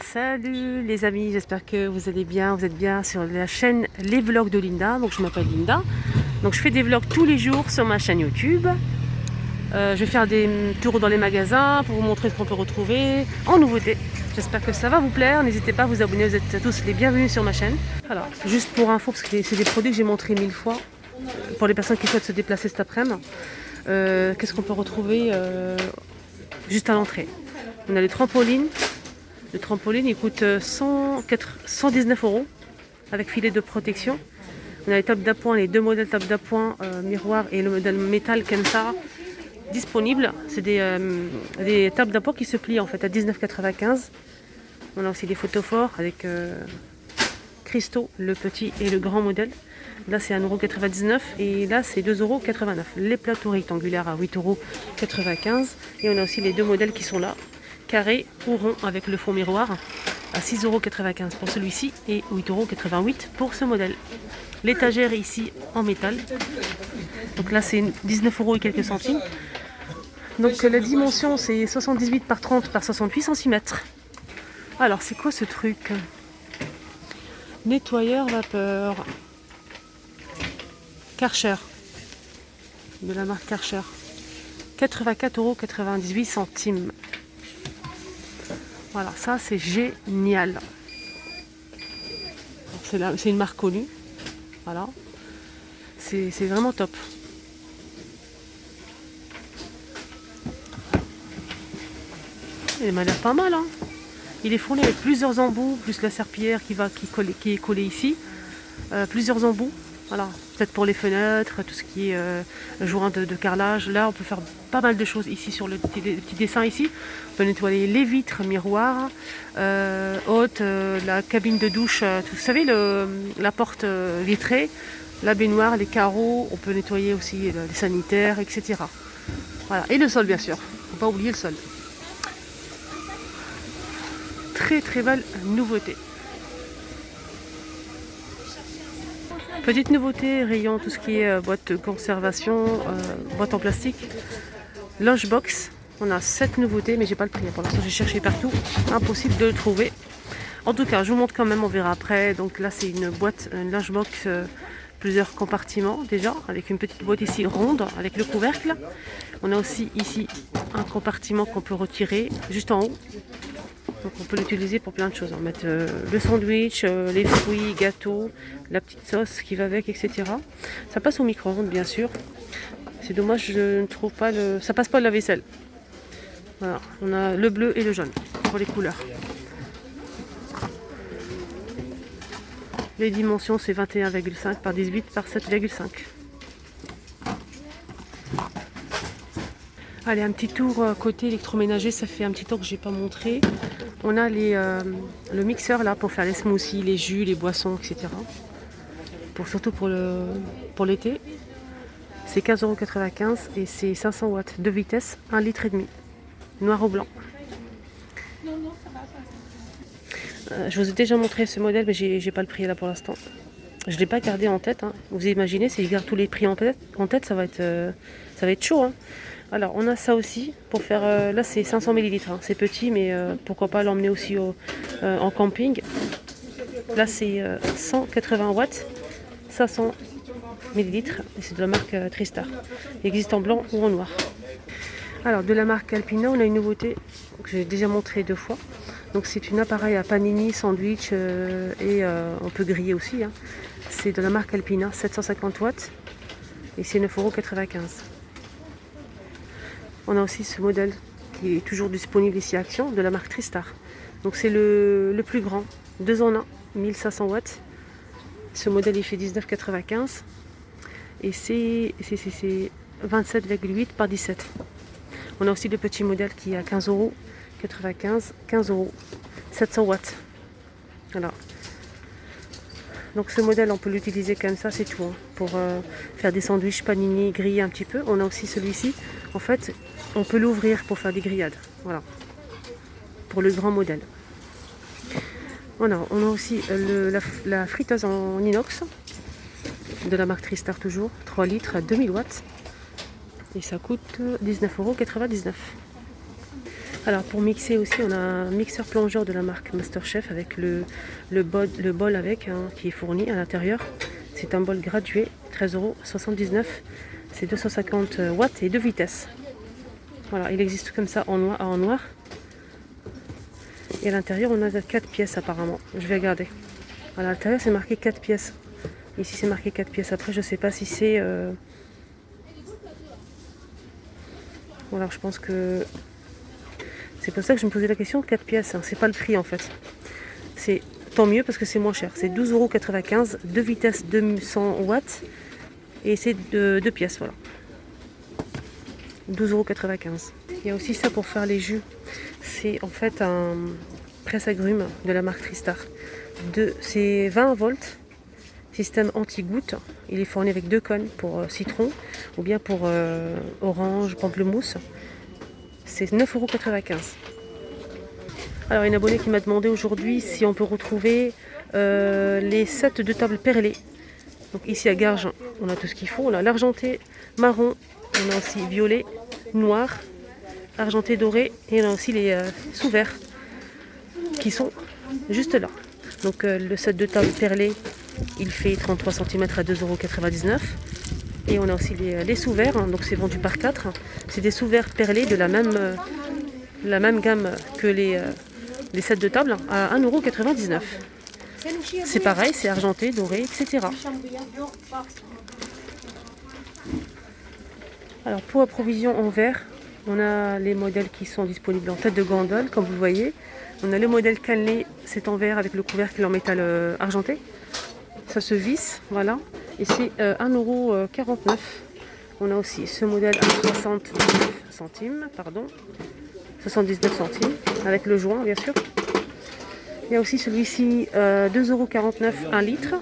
Salut les amis, j'espère que vous allez bien, vous êtes bien sur la chaîne Les Vlogs de Linda. Donc je m'appelle Linda, donc je fais des vlogs tous les jours sur ma chaîne YouTube. Je vais faire des tours dans les magasins pour vous montrer ce qu'on peut retrouver en nouveauté. J'espère que ça va vous plaire, n'hésitez pas à vous abonner, vous êtes tous les bienvenus sur ma chaîne. Alors, juste pour info, parce que c'est des produits que j'ai montrés 1000 fois, pour les personnes qui souhaitent se déplacer cet après-midi, qu'est-ce qu'on peut retrouver juste à l'entrée? On a les trampolines. Le trampoline, il coûte 119 € avec filet de protection. On a les tables d'appoint, les deux modèles tables d'appoint miroir et le modèle métal Kensa disponibles. C'est des tables d'appoint qui se plient en fait à 19,95 €. On a aussi des photophores avec cristaux, le petit et le grand modèle. Là c'est 1,99 € et là c'est 2,89 €. Les plateaux rectangulaires à 8,95 € et on a aussi les deux modèles qui sont là, carré ou rond avec le fond miroir à 6,95 € pour celui-ci et 8,88 € pour ce modèle. L'étagère est ici en métal. Donc là c'est 19 € et quelques centimes. Donc la dimension c'est 78 par 30 par 68 cm. Alors c'est quoi ce truc? Nettoyeur vapeur. Karcher. De la marque Karcher. 84,98 €. Voilà, ça c'est génial. C'est une marque connue. Voilà. C'est vraiment top. Il m'a l'air pas mal. Hein. Il est fourni avec plusieurs embouts, plus la serpillière qui est collée ici. Plusieurs embouts. Voilà. Peut-être pour les fenêtres, tout ce qui est joint de carrelage. Là, on peut faire pas mal de choses ici sur le petit dessin ici. On peut nettoyer les vitres, miroirs, hautes, la cabine de douche. Vous savez, la porte vitrée, la baignoire, les carreaux. On peut nettoyer aussi les sanitaires, etc. Voilà. Et le sol, bien sûr. Faut pas oublier le sol. Très très belle nouveauté. Petite nouveauté, rayon tout ce qui est boîte de conservation, boîte en plastique, lunchbox. On a 7 nouveautés, mais j'ai pas le prix. Pour l'instant, j'ai cherché partout, impossible de le trouver. En tout cas, je vous montre quand même, on verra après. Donc là, c'est une boîte, une lunchbox, plusieurs compartiments déjà, avec une petite boîte ici ronde, avec le couvercle. On a aussi ici un compartiment qu'on peut retirer juste en haut. Donc on peut l'utiliser pour plein de choses. On va mettre le sandwich, les fruits, gâteaux, la petite sauce qui va avec, etc. Ça passe au micro-ondes bien sûr. C'est dommage, je ne trouve pas le. Ça passe pas le lave-vaisselle. Voilà, on a le bleu et le jaune pour les couleurs. Les dimensions c'est 21,5 par 18 par 7,5. Allez, un petit tour côté électroménager, ça fait un petit temps que je n'ai pas montré. On a le mixeur là pour faire les smoothies, les jus, les boissons, etc. Surtout pour l'été. C'est 15,95 € et c'est 500 watts de vitesse, 1,5 litre. Noir ou blanc. Je vous ai déjà montré ce modèle, mais j'ai pas le prix là pour l'instant. Je ne l'ai pas gardé en tête. Hein. Vous imaginez, si je garde tous les prix en tête ça va être chaud. Hein. Alors, on a ça aussi pour faire. Là, c'est 500 ml. Hein. C'est petit, mais pourquoi pas l'emmener aussi en camping. Là, c'est 180 watts, 500 ml. Et c'est de la marque Tristar. Il existe en blanc ou en noir. Alors, de la marque Alpina, on a une nouveauté que j'ai déjà montré 2 fois. Donc, c'est un appareil à panini, sandwich et on peut griller aussi. Hein. C'est de la marque Alpina, 750 watts. Et c'est 9,95 €. On a aussi ce modèle qui est toujours disponible ici à Action, de la marque Tristar. Donc c'est le plus grand, 2 en 1, 1500 watts. Ce modèle il fait 19,95 € et c'est 27,8 par 17. On a aussi le petit modèle qui est à 15,95 €, 15 €, 700 watts. Voilà. Donc ce modèle on peut l'utiliser comme ça, c'est tout, hein, pour faire des sandwichs panini, griller un petit peu. On a aussi celui-ci, en fait on peut l'ouvrir pour faire des grillades, voilà, pour le grand modèle. Voilà, on a aussi la friteuse en inox de la marque Tristar toujours, 3 litres à 2000 watts et ça coûte 19,99 €. Alors pour mixer aussi, on a un mixeur plongeur de la marque Masterchef avec le bol avec, hein, qui est fourni à l'intérieur. C'est un bol gradué, 13,79 €. C'est 250 watts et 2 vitesses. Voilà, il existe comme ça en noir. Et à l'intérieur, on a 4 pièces apparemment. Je vais regarder. À l'intérieur, c'est marqué 4 pièces. Ici, c'est marqué 4 pièces. Après, je sais pas si c'est... Voilà, je pense que... C'est pour ça que je me posais la question, 4 pièces. Hein. C'est pas le prix en fait. C'est tant mieux parce que c'est moins cher. C'est 12,95 €, 2 vitesses 200 watts. Et c'est 2 pièces, voilà. 12,95 €. Il y a aussi ça pour faire les jus. C'est en fait un presse-agrumes de la marque Tristar. C'est 20 volts, système anti-goutte. Il est fourni avec 2 cônes pour citron ou bien pour orange, pamplemousse. C'est 9,95 €. Alors, une abonnée qui m'a demandé aujourd'hui si on peut retrouver les sets de table perlés. Donc ici à Garges, on a tout ce qu'il faut. On a l'argenté marron, on a aussi violet, noir, argenté doré et on a aussi les sous-verts qui sont juste là. Donc le set de table perlé, il fait 33 cm à 2,99 €. Et on a aussi les sous-verts, hein, donc c'est vendu par 4. C'est des sous-verts perlés de la même gamme que les sets de table à 1,99 €. C'est pareil, c'est argenté, doré, etc. Alors pour la provision en verre, on a les modèles qui sont disponibles en tête de gondole, comme vous le voyez. On a le modèle cannelé, c'est en verre avec le couvercle en métal argenté. Ça se visse, voilà. Et c'est 1,49 €. On a aussi ce modèle à 79 centimes, pardon. 79 centimes, avec le joint, bien sûr. Il y a aussi celui-ci, 2,49 € 1 litre.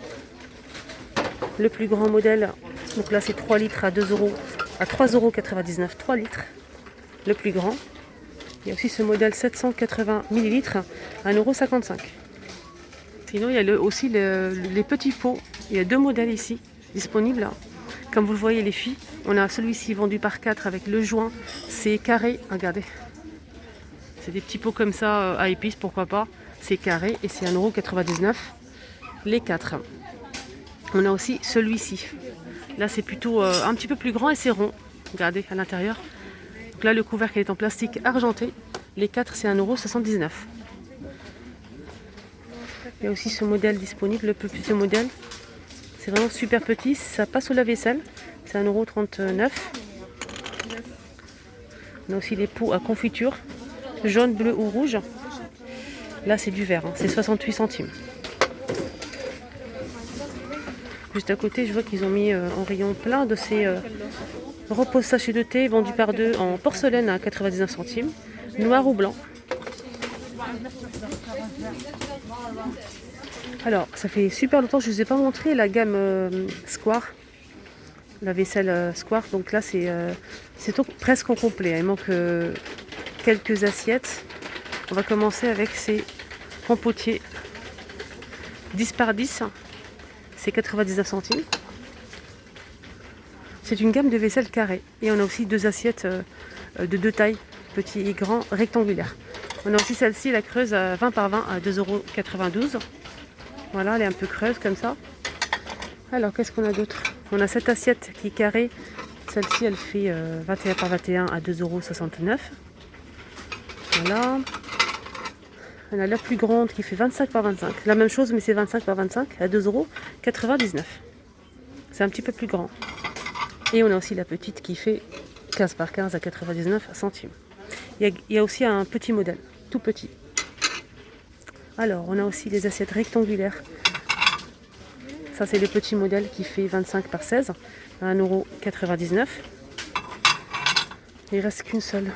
Le plus grand modèle, donc là c'est 3 litres à 3,99 €, 3 litres. Le plus grand. Il y a aussi ce modèle 780 ml à 1,55 €. Sinon, il y a aussi les petits pots. Il y a 2 modèles ici disponibles. Comme vous le voyez, les filles, on a celui-ci vendu par 4 avec le joint. C'est carré, regardez. C'est des petits pots comme ça à épices, pourquoi pas. C'est carré et c'est 1,99 € les 4. On a aussi celui-ci. Là, c'est plutôt un petit peu plus grand et c'est rond. Regardez à l'intérieur. Donc là, le couvercle est en plastique argenté. Les 4, c'est 1,79 €. Il y a aussi ce modèle disponible, le plus petit modèle. C'est vraiment super petit, ça passe au lave-vaisselle. C'est 1,39 €. On a aussi les pots à confiture, jaune, bleu ou rouge. Là, c'est du vert, hein. C'est 68 centimes. Juste à côté, je vois qu'ils ont mis en rayon plein de ces repose-sachets de thé vendus par 2 en porcelaine à 99 centimes, noir ou blanc. Alors, ça fait super longtemps que je ne vous ai pas montré la gamme Square, la vaisselle Square. Donc là, c'est presque en complet. Il manque quelques assiettes. On va commencer avec ces grands potiers 10 par 10. C'est 99 centimes. C'est une gamme de vaisselle carrée. Et on a aussi 2 assiettes de 2 tailles, petit et grand, rectangulaires. On a aussi celle-ci, la creuse à 20 par 20 à 2,92 €. Voilà, elle est un peu creuse comme ça. Alors, qu'est-ce qu'on a d'autre? On a cette assiette qui est carrée. Celle-ci, elle fait 21 par 21 à 2,69 €. Voilà. On a la plus grande qui fait 25 par 25. La même chose, mais c'est 25 par 25 à 2,99 €. C'est un petit peu plus grand. Et on a aussi la petite qui fait 15 par 15 à 99 centimes. Il y a aussi un petit modèle, tout petit. Alors, on a aussi les assiettes rectangulaires. Ça, c'est le petit modèle qui fait 25 par 16 à 1,99 €. Il ne reste qu'une seule.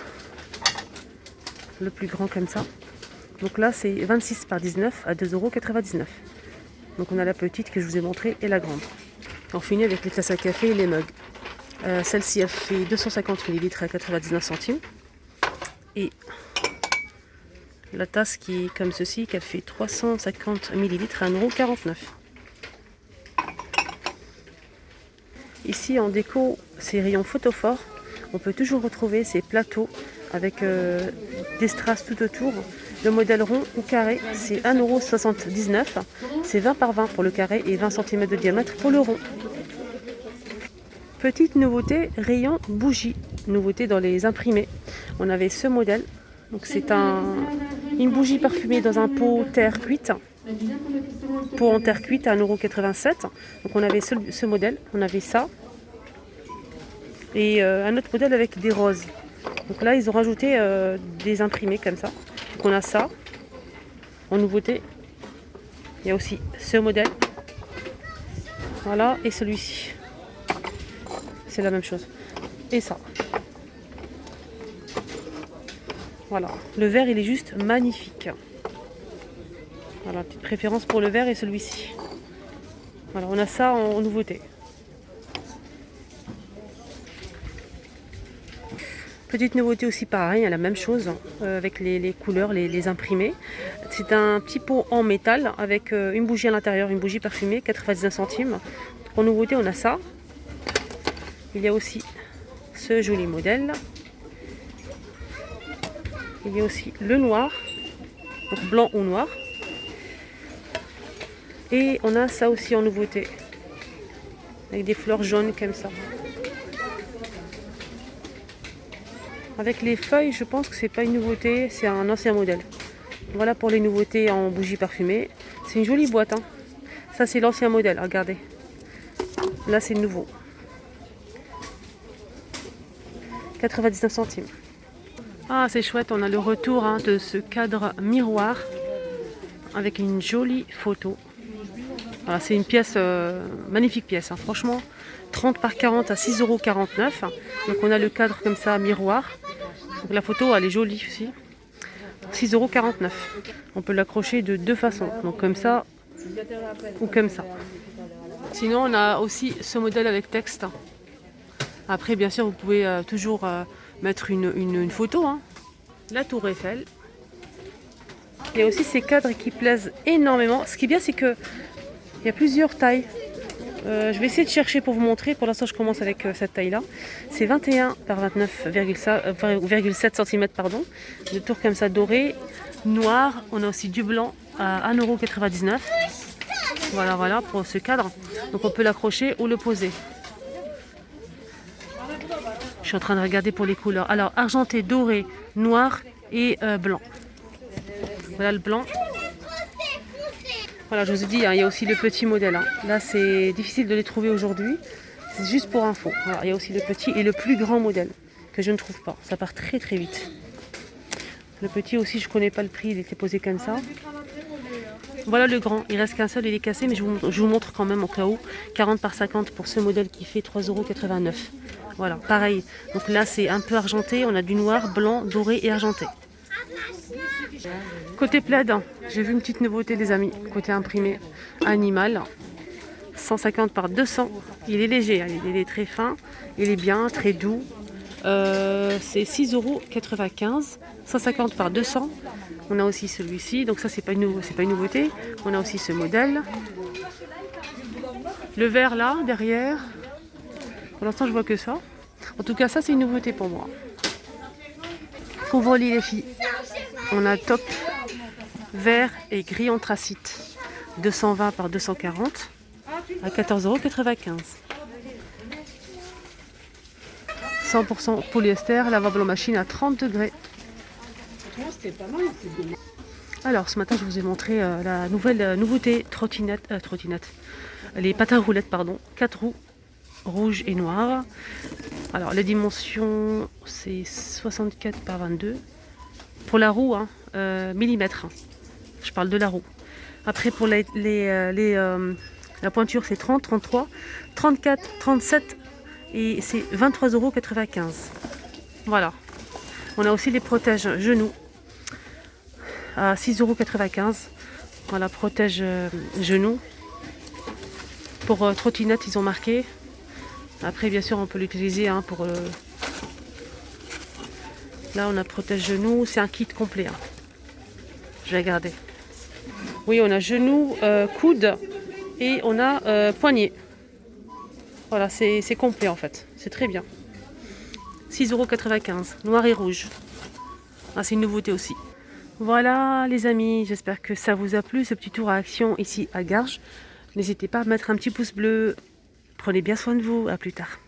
Le plus grand comme ça. Donc là, c'est 26 par 19 à 2,99 €. Donc on a la petite que je vous ai montrée et la grande. On finit avec les tasses à café et les mugs. Celle-ci, elle fait 250 ml à 99 centimes. Et la tasse qui est comme ceci, qui fait 350 ml à 1,49 €. Ici en déco, ces rayons photophores, on peut toujours retrouver ces plateaux avec des strass tout autour. Le modèle rond ou carré, c'est 1,79 €. C'est 20 par 20 pour le carré et 20 cm de diamètre pour le rond. Petite nouveauté, rayon bougie. Nouveauté dans les imprimés. On avait ce modèle. Donc c'est une bougie parfumée dans un pot terre cuite. Pot en terre cuite à 1,87 €. Donc on avait ce modèle, on avait ça. Et un autre modèle avec des roses. Donc là ils ont rajouté des imprimés comme ça. Donc on a ça en nouveauté. Il y a aussi ce modèle. Voilà, et celui-ci. C'est la même chose. Et ça. Voilà. Le vert, il est juste magnifique. Voilà, petite préférence pour le vert et celui-ci. Voilà, on a ça en nouveauté. Petite nouveauté aussi pareil, la même chose avec les couleurs, les imprimés. C'est un petit pot en métal avec une bougie à l'intérieur, une bougie parfumée, 99 centimes. En nouveauté, on a ça. Il y a aussi ce joli modèle. Il y a aussi le noir, donc blanc ou noir. Et on a ça aussi en nouveauté, avec des fleurs jaunes comme ça. Avec les feuilles, je pense que c'est pas une nouveauté, c'est un ancien modèle. Voilà pour les nouveautés en bougie parfumée. C'est une jolie boîte, hein. Ça c'est l'ancien modèle, regardez. Là c'est le nouveau. 99 centimes. Ah c'est chouette, on a le retour de ce cadre miroir avec une jolie photo. Voilà, c'est une pièce, magnifique pièce, hein. Franchement, 30 par 40 à 6,49 €. Donc on a le cadre comme ça, miroir. Donc la photo elle est jolie aussi. 6,49 €. On peut l'accrocher de deux façons, donc comme ça ou comme ça. Sinon on a aussi ce modèle avec texte. Après bien sûr vous pouvez toujours mettre une photo, hein. La tour Eiffel. Il y a aussi ces cadres qui plaisent énormément. Ce qui est bien c'est que il y a plusieurs tailles. Je vais essayer de chercher pour vous montrer. Pour l'instant je commence avec cette taille là. C'est 21 par 29,7 cm pardon. De tour comme ça doré, noir. On a aussi du blanc à 1,99 €. Voilà pour ce cadre. Donc on peut l'accrocher ou le poser. Je suis en train de regarder pour les couleurs. Alors argenté, doré, noir et blanc. Voilà le blanc. Voilà, je vous ai dit, hein, il y a aussi le petit modèle. Hein. Là, c'est difficile de les trouver aujourd'hui. C'est juste pour info. Voilà, il y a aussi le petit et le plus grand modèle que je ne trouve pas. Ça part très très vite. Le petit aussi, je ne connais pas le prix. Il était posé comme ça. Voilà le grand. Il reste qu'un seul, il est cassé, mais je vous montre quand même au cas où. 40 par 50 pour ce modèle qui fait 3,89 €. Voilà, pareil. Donc là, c'est un peu argenté. On a du noir, blanc, doré et argenté. Côté plaid, j'ai vu une petite nouveauté les amis, côté imprimé animal, 150 par 200, il est léger, il est très fin, il est bien, très doux, c'est 6,95 €, 150 par 200, on a aussi celui-ci, donc ça c'est pas une nouveauté, on a aussi ce modèle, le vert là, derrière, pour l'instant je vois que ça, en tout cas ça c'est une nouveauté pour moi. Pour voler les filles, on a top vert et gris anthracite, 220 par 240 à 14,95 €. 100% polyester, lavable en machine à 30 degrés. Alors ce matin je vous ai montré la nouveauté trottinette, les patins roulettes pardon, 4 roues, rouge et noir. Alors les dimensions c'est 64 par 22. Pour la roue, millimètres. Je parle de la roue. Après pour la pointure c'est 30, 33, 34, 37 et c'est 23,95 €. Voilà. On a aussi les protèges genoux à 6,95 €. Voilà, protège genoux. Pour trottinette ils ont marqué. Après bien sûr on peut l'utiliser pour... Là on a protège genoux, c'est un kit complet. Je vais regarder. Oui, on a genoux, coude et on a poignet. Voilà, c'est complet en fait. C'est très bien. 6,95 €, noir et rouge. Ah, c'est une nouveauté aussi. Voilà les amis, j'espère que ça vous a plu, ce petit tour à Action ici à Garges. N'hésitez pas à mettre un petit pouce bleu. Prenez bien soin de vous, à plus tard.